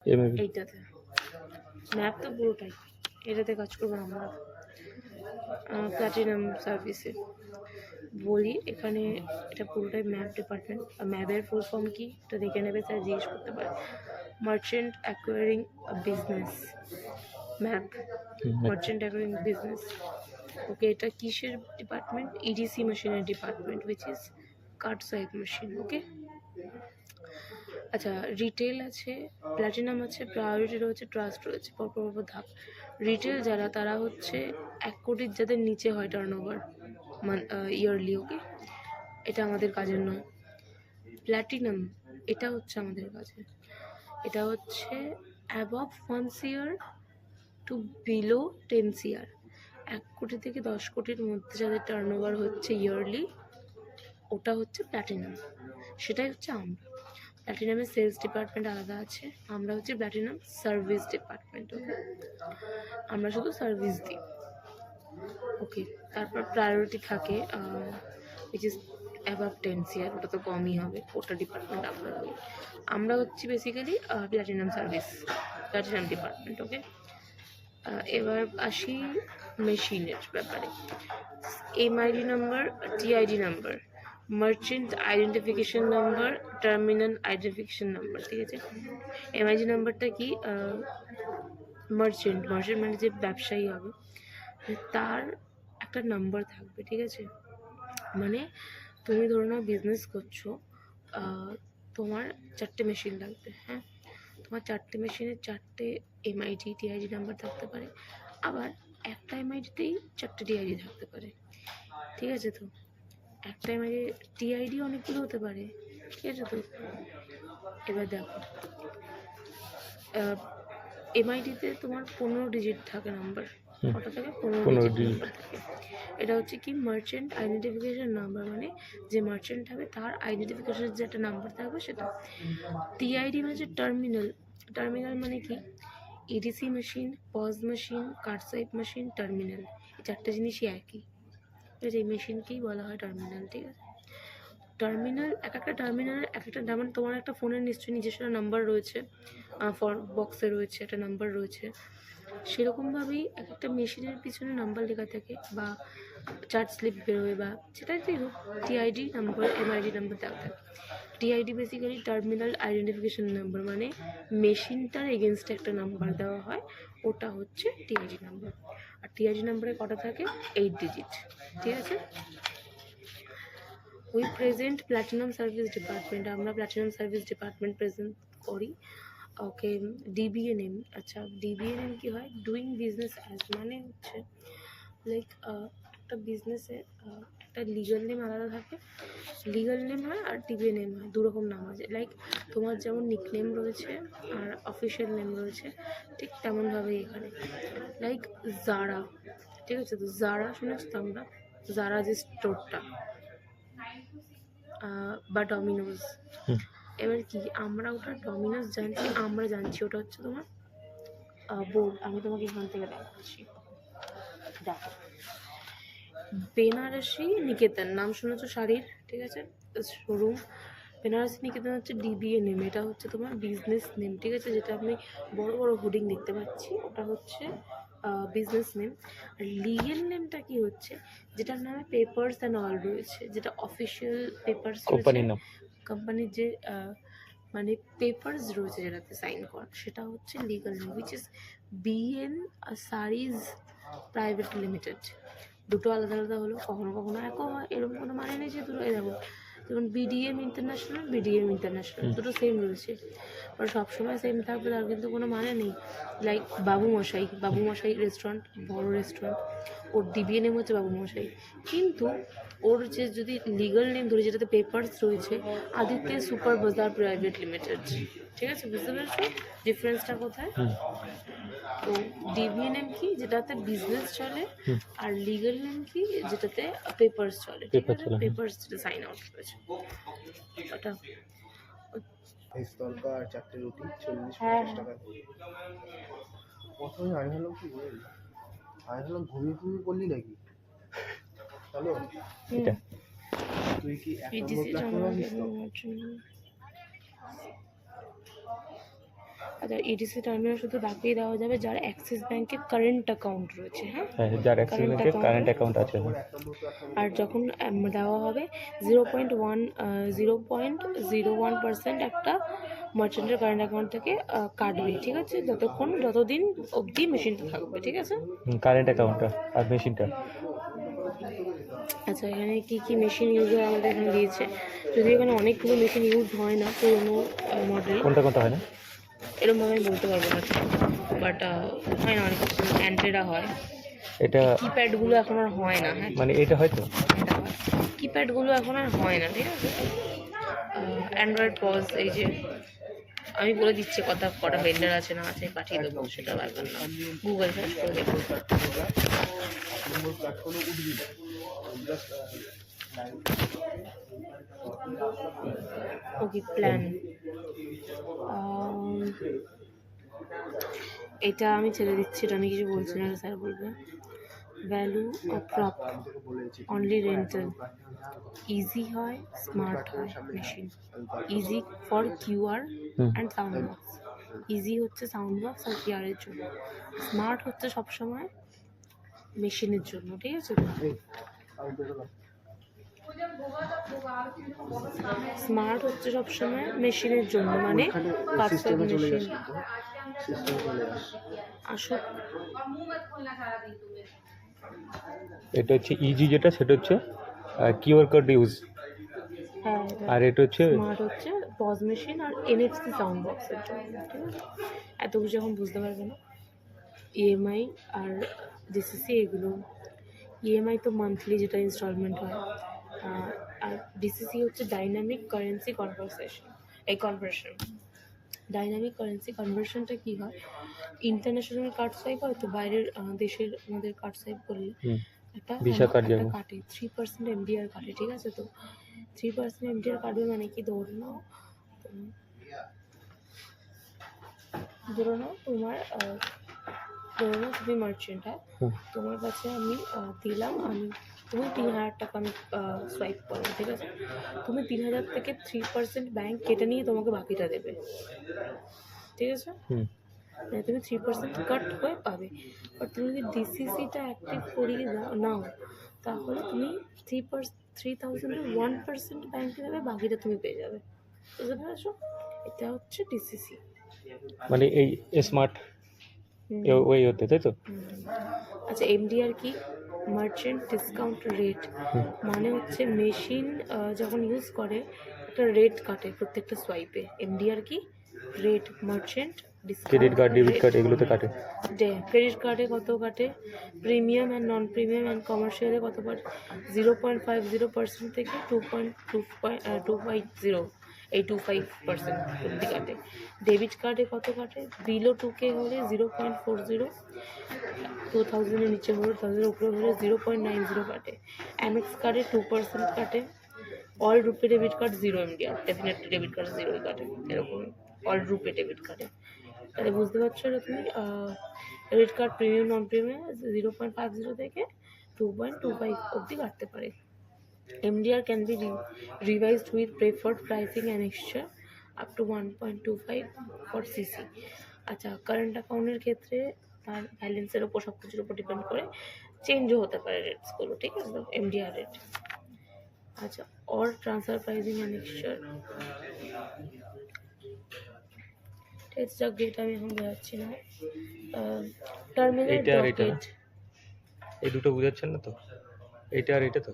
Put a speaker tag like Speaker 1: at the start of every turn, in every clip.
Speaker 1: এইটাতে ম্যাপ তো পুরোটাই এটাতে কাজ করবো আমরা প্ল্যাটিনাম সার্ভিসে। বলি এখানে এটা পুরোটাই ম্যাপ ডিপার্টমেন্ট। ম্যাপের ফুল ফর্ম কি এটা দেখে নেবে, স্যার জিজ্ঞেস করতে পারে। Merchant acquiring business map, merchant acquiring business. Okay, এটা কিসের ডিপার্টমেন্ট? ইডিসি মেশিনের department, which is card swipe machine. Okay, আচ্ছা রিটেল আছে, প্ল্যাটিনাম আছে, প্রায়োরিটি রয়েছে, ট্রাস্ট রয়েছে, পরপর ধাপ। রিটেল যারা তারা হচ্ছে 1 কোটির যাদের নিচে হয় টার্ন ওভার ইয়ারলি। ওকে, এটা আমাদের কাজের নয়। প্ল্যাটিনাম এটা হচ্ছে আমাদের কাজের, এটা হচ্ছে above 1 CR to below 10 CR। 1 কোটি থেকে 10 কোটির মধ্যে যাদের টার্ন ওভার হচ্ছে ইয়ারলি, ওটা হচ্ছে প্ল্যাটিনাম, সেটাই হচ্ছে আমরা। প্ল্যাটিনামের সেলস ডিপার্টমেন্ট আলাদা আছে, আমরা হচ্ছে প্ল্যাটিনাম সার্ভিস ডিপার্টমেন্ট। ওকে, আমরা শুধু সার্ভিস দিই। ওকে, তারপর প্রায়োরিটি থাকে উইচ ইজ অ্যাবাভ 10 CR, ওটা তো কমই হবে, ওটা ডিপার্টমেন্ট আমরা দিই। আমরা হচ্ছি basically platinum service, platinum department. Okay, এবার আসি মেশিনের ব্যাপারে। MID number, TID number, merchant identification number, terminal identification number. ঠিক আছে, এমআইডি নাম্বারটা কি? মার্চেন্ট মানে যে ব্যবসায়ী হবে তার একটা নাম্বার থাকবে। ঠিক আছে, মানে তুমি ধরো না বিজনেস করছো, তোমার 4টে মেশিন লাগবে। হ্যাঁ, তোমার 4টে মেশিনের 4টে এমআইডি টিআইডি নাম্বার থাকতে পারে, আবার একটা এমআইডিতেই 4টে টিআইডি থাকতে পারে। ঠিক আছে, তো একটা এমআইডি টিআইডি অনেকগুলো হতে পারে। ঠিক আছে, তো এবার দেখো এমআইডিতে তোমার 15 ডিজিট থাকে নাম্বার। কটা থাকে? 15 ডিজিট নাম্বার থাকে। এটা হচ্ছে কি মার্চেন্ট আইডেন্টিফিকেশন নাম্বার, মানে যে মার্চেন্ট হবে তার আইডেন্টিফিকেশনের যে একটা নাম্বার থাকবে সেটা। টিআইডি মানে যে টার্মিনাল, টার্মিনাল মানে কি? EDC machine, pause machine, card swipe machine, terminal, এই 4টে জিনিসই একই। এই মেশিনকেই বলা হয় টার্মিনাল। ঠিক আছে, টার্মিনাল এক একটা টার্মিনালের এক একটা, যেমন তোমার একটা ফোনের নিশ্চয়ই নিজস্ব নাম্বার রয়েছে, ফর বক্সে রয়েছে একটা নাম্বার রয়েছে, সেরকমভাবেই এক একটা মেশিনের পিছনে নাম্বার লেখা থাকে বা চার্জ স্লিপ বেরোয় বা সেটাই হোক, টিআইডি নাম্বার এমআইডি নাম্বার দেওয়া থাকে। TID basically terminal identification number, মানে মেশিনটার এগেনস্টে একটা নাম্বার দেওয়া হয়, ওটা হচ্ছে টিআইডি নাম্বার। আর টিআইডি নাম্বারে কটা থাকে? 8 ডিজিট। ঠিক আছে, we present platinum service department, আমরা প্ল্যাটিনাম সার্ভিস ডিপার্টমেন্ট প্রেজেন্ট করি। ওকে, ডিবিএনএম। আচ্ছা, ডিবিএনএম কি হয়? ডুইং বিজনেস অ্যাজ, মানে হচ্ছে লাইক একটা বিজনেসে একটা লিগাল নেম আলাদা থাকে, লিগাল নেম হয় আর ডিবিএনএম হয়, দুরকম নাম আছে। লাইক তোমার যেমন নিকনেম রয়েছে আর অফিসিয়াল নেম রয়েছে, ঠিক তেমনভাবেই এখানে। লাইক জারা, ঠিক আছে, তো জারা শুনেছি তো আমরা, জারা যে স্টোরটা, বা ডমিনোজ। এবার কি আমরা ওটা ডমিনোজ জানছি, আমরা জানছি ওটা হচ্ছে তোমার বোর্ড। আমি তোমাকে এখান থেকে দেখাচ্ছি, দেখো বেনারসি নিকেতন, নাম শুনেছো শাড়ির? ঠিক আছে, শোরুম বেনারসি নিকেতন হচ্ছে ডিবিএনএম, এটা হচ্ছে তোমার বিজনেস নেম। ঠিক আছে, যেটা আমি বড় বড় হোর্ডিং দেখতে পাচ্ছি ওটা হচ্ছে বিজনেস নেম। আর লিগেল নেমটা কি হচ্ছে? যেটার নামে পেপারস অ্যান্ড অল রয়েছে, যেটা অফিসিয়াল পেপারস রয়েছে, কোম্পানির যে মানে পেপারস রয়েছে যেটাতে সাইন করা, সেটা হচ্ছে legal name, which is BN সারিজ প্রাইভেট লিমিটেড। দুটো আলাদা আলাদা হলো, কখনো কখনো একও হয়, এরকম কোনো মানে নেই যে দুটো। দেখো যেমন বিডিএম ইন্টারন্যাশনাল, দুটো সেম রয়েছে, বাট সবসময় সেম থাকবে তার কিন্তু কোনো মানে নেই। লাইক বাবু মশাই রেস্টুরেন্ট, বড় রেস্টুরেন্ট, ওর ডিবিএ নেম হচ্ছে বাবু মশাই, কিন্তু ওর যে যদি লিগাল নেম ধরে যেটাতে পেপারস রয়েছে, আদিত্য সুপার বাজার প্রাইভেট লিমিটেড। ঠিক আছে, বুঝতে পেরেছো ডিফারেন্সটা কোথায়? তো ডিবিএ নেম কি? যেটাতে বিজনেস চলে, আর লিগাল নেম কি? যেটাতে পেপারস চলে। ঠিক আছে, পেপারস যেটা সাইন আউট করেছে ওটা।
Speaker 2: তলকা আর 4টে রুটি 40-50 টাকা। প্রথমে আমি ভাবলাম কি বলি, আমি ভাবলাম ঘুমিয়ে করলি নাকি। হ্যালো, তুই কি এক নম্বর প্ল্যাটফর্মে আছিস? তো
Speaker 1: আচ্ছা, ইডিসি টার্মিনাল শুধু তাকেই দেওয়া যাবে যার অ্যাক্সিস ব্যাংকে কারেন্ট অ্যাকাউন্ট রয়েছে। হ্যাঁ,
Speaker 3: হ্যাঁ, যার অ্যাক্সিস
Speaker 1: কারেন্ট
Speaker 3: ব্যাংকের কারেন্ট
Speaker 1: অ্যাকাউন্ট।
Speaker 3: অ্যাকাউন্ট আছে।
Speaker 1: আর যখন দেওয়া হবে 0.01% একটা মার্চেন্টের কারেন্ট অ্যাকাউন্ট থেকে কাটবে, ঠিক আছে, যতদিন অবধি মেশিনটা থাকবে, ঠিক আছে।
Speaker 3: কারেন্ট অ্যাকাউন্টটা আর মেশিনটা।
Speaker 1: আচ্ছা, এখানে কী কী মেশিন ইউজ হয় আমাদের এখানে দিয়েছে। যদিও এখানে অনেকগুলো মেশিন ইউজ হয় না, পুরোনো মডেল,
Speaker 3: কোনটা কোনটা হয় না?
Speaker 1: এরকমভাবে আমি বলতে পারবো না, বাট হয় না অনেক কিছু। অ্যান্টেরা হয়,
Speaker 3: এটা
Speaker 1: কিপ্যাডগুলো এখন আর হয় না। হ্যাঁ,
Speaker 3: মানে এটা হয়তো
Speaker 1: এটা হয়, কিপ্যাডগুলো এখন আর হয় না, ঠিক আছে। অ্যান্ড্রয়েড পজ, এই যে আমি বলে দিচ্ছি কটা ভেন্ডার আছে না আছে, পাঠিয়ে দেবো, সেটা ব্যাপার না, গুগল সার্চ করে দেখবো।
Speaker 2: নম্বর প্ল্যাটফর্মে উঠবি না, জাস্ট
Speaker 1: ওকে, প্ল্যান এটা আমি ছেড়ে দিচ্ছি, এটা আমি কিছু বলছি না, স্যার বলবে। Value of prop only rental, easy হয়, স্মার্ট হয় machine. Easy for QR and sound box. Easy হচ্ছে সাউন্ড বক্স আর কিউআরের জন্য, স্মার্ট হচ্ছে সবসময় মেশিনের জন্য, ঠিক আছে। স্মার্ট হচ্ছে সবসময় মেশিনের জন্য, মানে
Speaker 2: সিস্টেমে চলে
Speaker 1: মেশিন
Speaker 2: আসি, সিস্টেমে চলে আসি।
Speaker 1: আসুক।
Speaker 3: এটা হচ্ছে ইজি, যেটা সেটা হচ্ছে কিউআর কোড ইউজ।
Speaker 1: হ্যাঁ,
Speaker 3: আর এটা হচ্ছে
Speaker 1: স্মার্ট হচ্ছে পজ মেশিন আর এনএফসি সাউন্ড বক্সের জন্য, ঠিক আছে। এত কিছু এখন বুঝতে পারবে না। ইএমআই আর ডিসিসি, এগুলো ইএমআই তো মান্থলি যেটা ইনস্টলমেন্ট হয়, আর ডিসিসি হচ্ছে dynamic currency conversion. Dynamic currency কনভার্সনটা কী হয়, ইন্টারন্যাশনাল কার্ড সোয়াইপ হয় তো, বাইরের দেশের আমাদের কার্ড সোয়াইপ করলে একটা
Speaker 3: ভিসা কার্ড যেমন
Speaker 1: কাটে, 3% এমডিআর কাটে, ঠিক আছে। তো 3% এমডিআর কাটবে মানে কি, ধরে নাও তোমার তুমি মার্চেন্ট, হ্যাঁ, তোমার কাছে আমি দিলাম, তুমি 3,000 টাকা আমি সোয়াইপ করলাম, ঠিক আছে। তুমি 3,000 থেকে 3% ব্যাংক কেটে নিয়ে তোমাকে বাকিটা দেবে, ঠিক আছে। মানে তুমি 3% কাট হয়ে পাবে। বাট তুমি যদি ডিসিসিটা অ্যাক্টিভ করিয়ে নাও, তাহলে তুমি 3,000-1% ব্যাংকে দেবে, বাকিটা তুমি পেয়ে যাবে, বুঝতে পেরেছো। এটা হচ্ছে ডিসিসি,
Speaker 3: মানে এই স্মার্ট ওই হতে, তাই তো।
Speaker 1: আচ্ছা, এমডিআর কি, মার্চেন্ট ডিসকাউন্ট রেট, মানে হচ্ছে মেশিন যখন ইউজ করে একটা রেট কাটে প্রত্যেকটা সোয়াইপে। এমডিআর কি, rate, merchant
Speaker 3: credit card, debit card এগুলোতে কাটে।
Speaker 1: ক্রেডিট কার্ডে কত কাটে, premium and non premium and কমার্শিয়ালে কত কাটে, 0.50% থেকে 2.25% অবধি কাটে। ডেবিট কার্ডে কত কাটে, বিলো 2K হলে 0.40, 2,000-এর নিচে হলে 2,000-এর উপরে হলে 0.90 কাটে। অ্যামেক্স কার্ডে 2% কাটে। All RuPay debit card 0 MDR, definitely debit card 0 কাটে, এরকম অল রুপে ডেবিট কার্ডে। তাহলে বুঝতে পারছো না তুমি, ক্রেডিট কার্ড প্রিমিয়াম নন প্রিমিয়াম 0.50 থেকে 2.25 অবধি কাটতে পারে। MDR can be revised with preferred pricing and extra up to 1.25 for CC। আচ্ছা, কারেন্ট অ্যাকাউন্টের ক্ষেত্রে তার ব্যালেন্সের ওপর, সব কিছুর উপর ডিপেন্ড করে চেঞ্জও হতে পারে রেটসগুলো, ঠিক আছে, তো MDR রেট। আচ্ছা, or transfer pricing and exchange, get আমি এখন বোঝাচ্ছি না। টার্মিনাল ডকেট,
Speaker 3: এই দুটো বুঝাচ্ছেন না তো, এইটা আর এটা তো,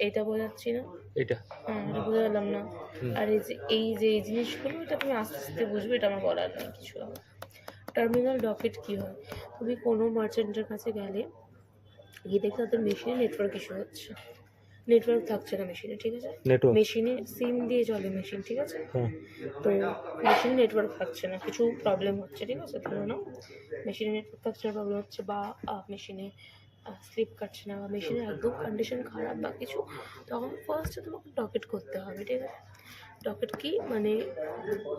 Speaker 1: এটা বোঝাচ্ছি না,
Speaker 3: এটা
Speaker 1: হ্যাঁ, এটা বোঝালাম না। আর এই জিনিসগুলো, এটা তুমি আস্তে আস্তে বুঝবে, এটা আমার বলার নেই কিছু। টার্মিনাল ডকেট কী হয়, তুমি কোনো মার্চেন্টের কাছে গেলে, গিয়ে দেখতে তাদের মেশিনে নেটওয়ার্ক ইস্যু হচ্ছে, নেটওয়ার্ক থাকছে না মেশিনে, ঠিক আছে। মেশিনে সিম দিয়ে চলে মেশিন, ঠিক আছে। তো মেশিনে নেটওয়ার্ক থাকছে না, কিছু প্রবলেম হচ্ছে, ঠিক আছে। ধরো না মেশিনে নেটওয়ার্ক থাকছে না, প্রবলেম হচ্ছে, বা মেশিনে স্লিপ কাটছে না, বা মেশিনের একদম কন্ডিশন খারাপ বা কিছু, তখন ফার্স্টে তোমাকে ডকেট করতে হবে, ঠিক আছে। ডকেট কি মানে,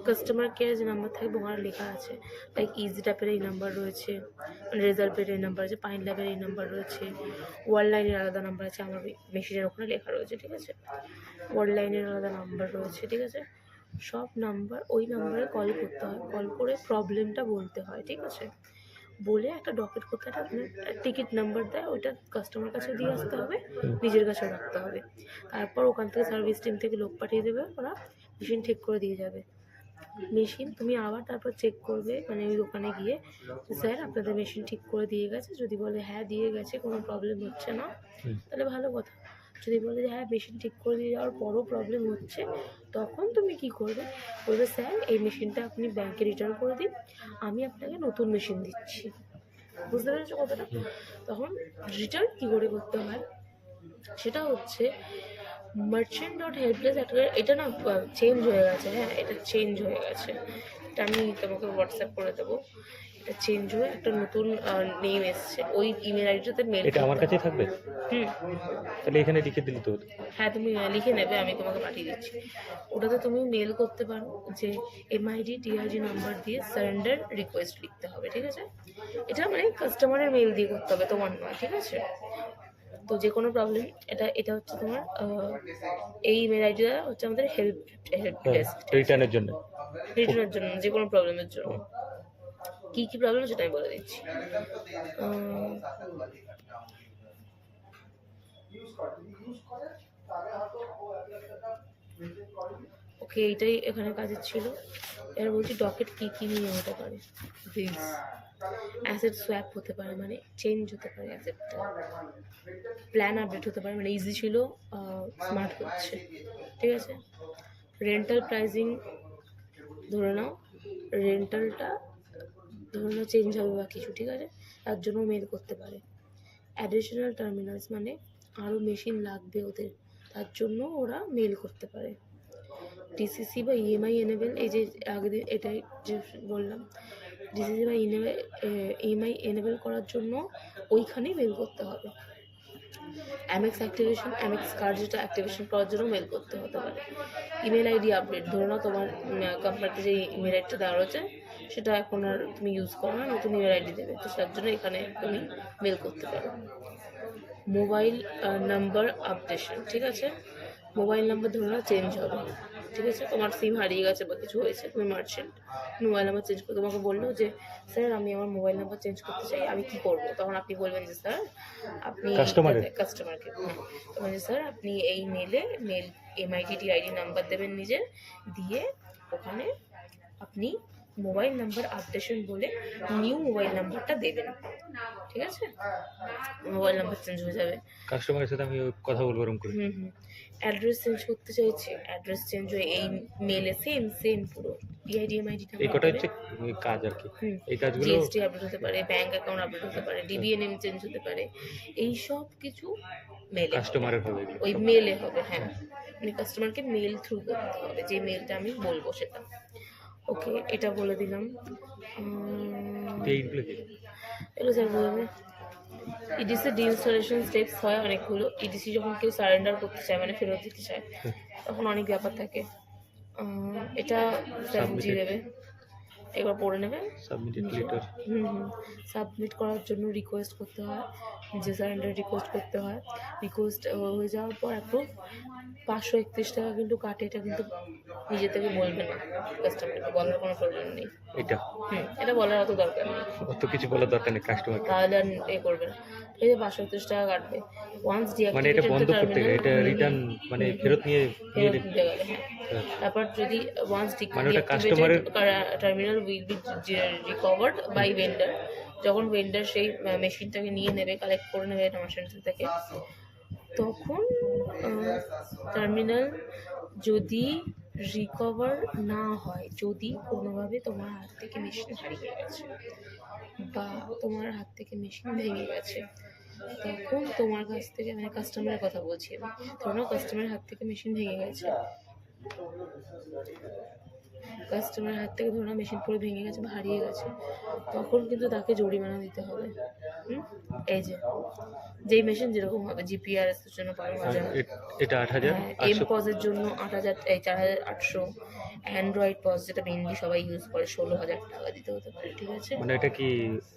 Speaker 1: কাস্টমার কেয়ার যে নাম্বার থাকবে ওখানে লেখা আছে, লাইক ইজি ট্যাপের এই নাম্বার রয়েছে, মানে রেজাল্টের এই নাম্বার আছে, পাইন ল্যাবের এই নাম্বার রয়েছে, ওয়ার্ল্ড লাইনের আলাদা নাম্বার আছে, আমার মেশিনের ওখানে লেখা রয়েছে, ঠিক আছে। ওয়ার্ল্ড লাইনের আলাদা নাম্বার রয়েছে, ঠিক আছে। সব নাম্বার ওই নাম্বারে কল করতে হয়, কল করে প্রবলেমটা বলতে হয়, ঠিক আছে? বলে একটা ডকেট করতে হয়, আপনার টিকিট নাম্বার দেয়, ওইটা কাস্টমার কাছে দিয়ে আসতে হবে, নিজের কাছেও রাখতে হবে। তারপর ওখান থেকে সার্ভিস টিম থেকে লোক পাঠিয়ে দেবে, ওরা মেশিন ঠিক করে দিয়ে যাবে। মেশিন তুমি আবার তারপর চেক করবে, মানে ওই দোকানে গিয়ে, স্যার আপনাদের মেশিন ঠিক করে দিয়ে গেছে। যদি বলে হ্যাঁ দিয়ে গেছে, কোনো প্রবলেম হচ্ছে না, তাহলে ভালো কথা। যদি বলে যে হ্যাঁ মেশিন ঠিক করে দিয়ে যাওয়ার পরও প্রবলেম হচ্ছে, তখন তুমি কি করবে? বলবে স্যার এই মেশিনটা আপনি ব্যাংকে রিটার্ন করে দিন, আমি আপনাকে নতুন মেশিন দিচ্ছি। বুঝতে পেরেছো কথাটা? তখন রিটার্ন কী করে করতে হয় সেটা হচ্ছে মার্চেন্ট ডট হেল্পলেস এটা না চেঞ্জ হয়ে গেছে, হ্যাঁ এটা চেঞ্জ হয়ে গেছে, এটা আমি তোমাকে হোয়াটসঅ্যাপ করে দেবো। এটা চেঞ্জ হয়ে একটা নতুন নেম এসছে, ওই ইমেল আইডিটাতে মেল।
Speaker 3: এটা আমার কাছেই থাকবে?
Speaker 1: হুম,
Speaker 3: তাহলে এখানে লিখে দিলে তো হতো।
Speaker 1: হ্যাঁ তুমি লিখে নেবে, আমি তোমাকে পাঠিয়ে দিচ্ছি। ওটাতে তুমি মেল করতে পারো যে এমআইডি টিআরজি নাম্বার দিয়ে সারেন্ডার রিকোয়েস্ট লিখতে হবে, ঠিক আছে? এটা মানে কাস্টমারের মেল দিয়ে করতে হবে, তোমার নয়, ঠিক আছে? তো যে কোনো প্রবলেম, এটা হচ্ছে তোমার এই ইমেল আইডিটা হচ্ছে আমাদের হেল্প ডেস্ক,
Speaker 3: রিটার্নের জন্য।
Speaker 1: রিটার্নের জন্য, যে কোনো প্রবলেমের জন্য। কী কী প্রবলেম সেটা আমি বলে দিচ্ছি। ওকে, এইটাই এখানে কাজের ছিল। এবার বলছি ডকেট কী কী নিয়ে হতে পারে। প্লিজ, অ্যাসেট সোয়াপ হতে পারে, মানে চেঞ্জ হতে পারে অ্যাসেটটা, প্ল্যান আপডেট হতে পারে, মানে ইজি ছিল স্মার্ট হচ্ছে, ঠিক আছে? রেন্টাল প্রাইসিং, ধরে নাও রেন্টালটা ধরে নাও চেঞ্জ হবে বা কিছু, ঠিক আছে? তার জন্য মেল করতে পারে। অ্যাডিশনাল টার্মিনালস, মানে আরও মেশিন লাগবে ওদের, তার জন্য ওরা মেল করতে পারে। ডিসিসি বা ইএমআই এনেবেল, এই যে আগে এটাই যে বললাম, ডিসিসি বা ইএমআই এনেবেল করার জন্য ওইখানেই মেল করতে হবে। অ্যামেক্স অ্যাক্টিভেশন, অ্যামেক্স কার্ড যেটা অ্যাক্টিভেশন করার জন্য মেল করতে হতে পারে। ইমেল আইডি আপডেট, ধরে নাও তোমার কোম্পানিতে যে ইমেল আইডিটা দেওয়া রয়েছে সেটা এখন আর তুমি ইউজ করো না, নতুন ইমেল আইডি দেবে, তো তার জন্য এখানে তুমি মেল করতে পারো। মোবাইল নাম্বার আপডেশন, ঠিক আছে? মোবাইল নাম্বার ধরে নাও চেঞ্জ হবে, ঠিক আছে? তোমার সিম হারিয়ে গেছে বা কিছু হয়েছে, তুমি মার্চেন্ট মোবাইল নাম্বার চেঞ্জ করে, তোমাকে বললো যে স্যার আমি আমার মোবাইল নাম্বার চেঞ্জ করতে চাই, আমি কী করবো? তখন আপনি বলবেন যে স্যার আপনি কাস্টমারকে তখন যে স্যার আপনি এই মেল এমআইডি আইডি নাম্বার দেবেন নিজের, দিয়ে ওখানে আপনি মোবাইল নাম্বার আপডেশন বলে নিউ মোবাইল নাম্বারটা দেবেন, ঠিক আছে? মোবাইল নাম্বার চেঞ্জ হয়ে যাবে।
Speaker 3: কাস্টমারের সাথে আমি কথা বলবো এরকম করে।
Speaker 1: অ্যাড্রেস চেঞ্জ করতে চাইছে, অ্যাড্রেস চেঞ্জ হয়ে এই মেলে সেম পুরো টিআইডি এমআইডি
Speaker 3: এই কটা হচ্ছে কাজ আর কি। এই কাজগুলো
Speaker 1: জিএসটি আপডেট হতে পারে, ব্যাংক অ্যাকাউন্ট আপডেট হতে পারে, ডিবিএনএম চেঞ্জ হতে পারে, এই সব কিছু মেলে
Speaker 3: কাস্টমারের হবে,
Speaker 1: ওই মেলে হবে। হ্যাঁ, মানে কাস্টমারকে মেল থ্রু করতে হবে, যে মেলটা আমি বলবো সেটা। ওকে, এটা বলে দিলাম।
Speaker 3: এইগুলো কি?
Speaker 1: এগুলো স্যার বলবে। ইডিসি ডিইনস্টলেশন স্টেপস হয় অনেকগুলো। ইডিসি যখন কেউ সারেন্ডার করতে চায়, মানে ফেরত দিতে চায়, তখন অনেক ব্যাপার থাকে। এটা স্যার বুঝিয়ে দেবে, একবার পড়ে নেবে।
Speaker 3: Submitted letter.
Speaker 1: সাবমিট করার জন্য রিকোয়েস্ট করতে হয়, যে সারেন্ডার রিকোয়েস্ট করতে হয়। রিকোয়েস্ট হয়ে যাওয়ার পর অ্যাপ্রুভ, 531 টাকা কিন্তু কাটে। এটা কিন্তু নিজে থেকে বলবে না, কাস্টমারকে বলার কোনো প্রয়োজন নেই।
Speaker 3: এটা
Speaker 1: এটা বলার অত দরকার নেই,
Speaker 3: অত কিছু বলার দরকার নেই কাস্টমার,
Speaker 1: তাহলে আর করবে না। এই যে 531 টাকা কাটবে ওয়ান্স
Speaker 3: মানে এটা বন্ধ করতে গেলে, এটা রিটার্ন মানে ফেরত নিয়ে
Speaker 1: দিতে গেলে। হ্যাঁ, তারপর যদি ওয়ান্স
Speaker 3: মানে ওটা কাস্টমারের
Speaker 1: terminal will be recovered by vendor, যখন ভেন্ডার সেই মেশিনটাকে নিয়ে নেবে, কালেক্ট করে নেবে আমার সেন্টার থেকে, তখন টার্মিনাল যদি রিকভার না হয়, যদি কোনোভাবে তোমার হাত থেকে মেশিন হারিয়ে গেছে বা তোমার হাত থেকে মেশিন ভেঙে গেছে, তখন তোমার কাছ থেকে, মানে কাস্টমারের কথা বলছি আমি, ধরো কাস্টমারের হাত থেকে মেশিন ভেঙে গেছে, কাস্টমারের হাত থেকে ধরো মেশিন পুরো ভেঙে গেছে বা হারিয়ে গেছে, তখন কিন্তু তাকে জরিমানা দিতে হবে। এই যেই মেশিন যেরকম হবে, জিপিআরএস এর জন্য 12,000,
Speaker 3: এটা 8,000,
Speaker 1: এম পজের জন্য 8,000, 4,800, অ্যান্ড্রয়েড পজ যেটা মেনলি সবাই ইউজ করে 16,000 টাকা দিতে হতে পারে, ঠিক আছে?
Speaker 3: মানে এটা কি,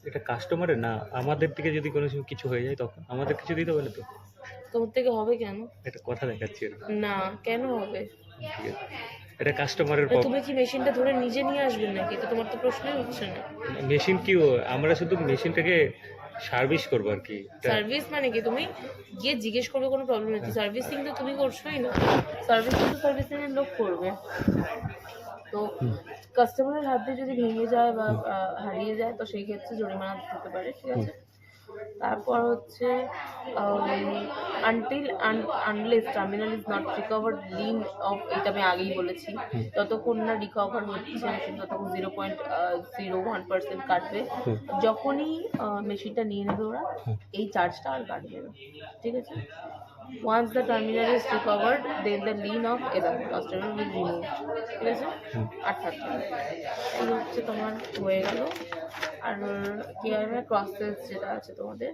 Speaker 3: এটা কাস্টমারের না আমাদের থেকে যদি কোনো কিছু হয়ে যায় তখন আমাদের কিছু দিতে হবে না তো?
Speaker 1: তোমার থেকে হবে কেন?
Speaker 3: এটা কথা দেখাচ্ছি
Speaker 1: না, কেন হবে?
Speaker 3: ঠিক আছে। এটা কাস্টমারের
Speaker 1: তুমি কি মেশিনটা ধরে নিজে নিয়ে আসবেন নাকি? এটা তোমার তো প্রশ্নই হচ্ছে না।
Speaker 3: মেশিন কি আমরা শুধু মেশিনটাকে সার্ভিস করবো আর কি।
Speaker 1: সার্ভিস মানে কি? তুমি গিয়ে জিজ্ঞেস করবে, কোনো প্রবলেম নেই। সার্ভিসিং তো তুমি করছোই না, সার্ভিসিং তো সার্ভিসিং এর লোক করবে। তো কাস্টমারের হাত দিয়ে যদি ভেঙে যায় বা হারিয়ে যায় তো সেই ক্ষেত্রে জরিমানা দিতে পারে, ঠিক আছে। তারপর হচ্ছে until unless terminal is not recovered lien of, এটা আমি আগেই বলেছি, ততক্ষণ না রিকভার হচ্ছে কিন্তু ততক্ষণ 0.01% কাটবে। যখনই মেশিনটা নিয়ে নেবে ওরা, এই চার্জটা আর কাটবে না, ঠিক আছে। Once the terminal is recovered, then the lien of the customer will remove, ঠিক আছে। আর থাকবে না। এই হচ্ছে তোমার হয়ে গেল। আর কি হবে ক্রস সেলস যেটা আছে তোমাদের,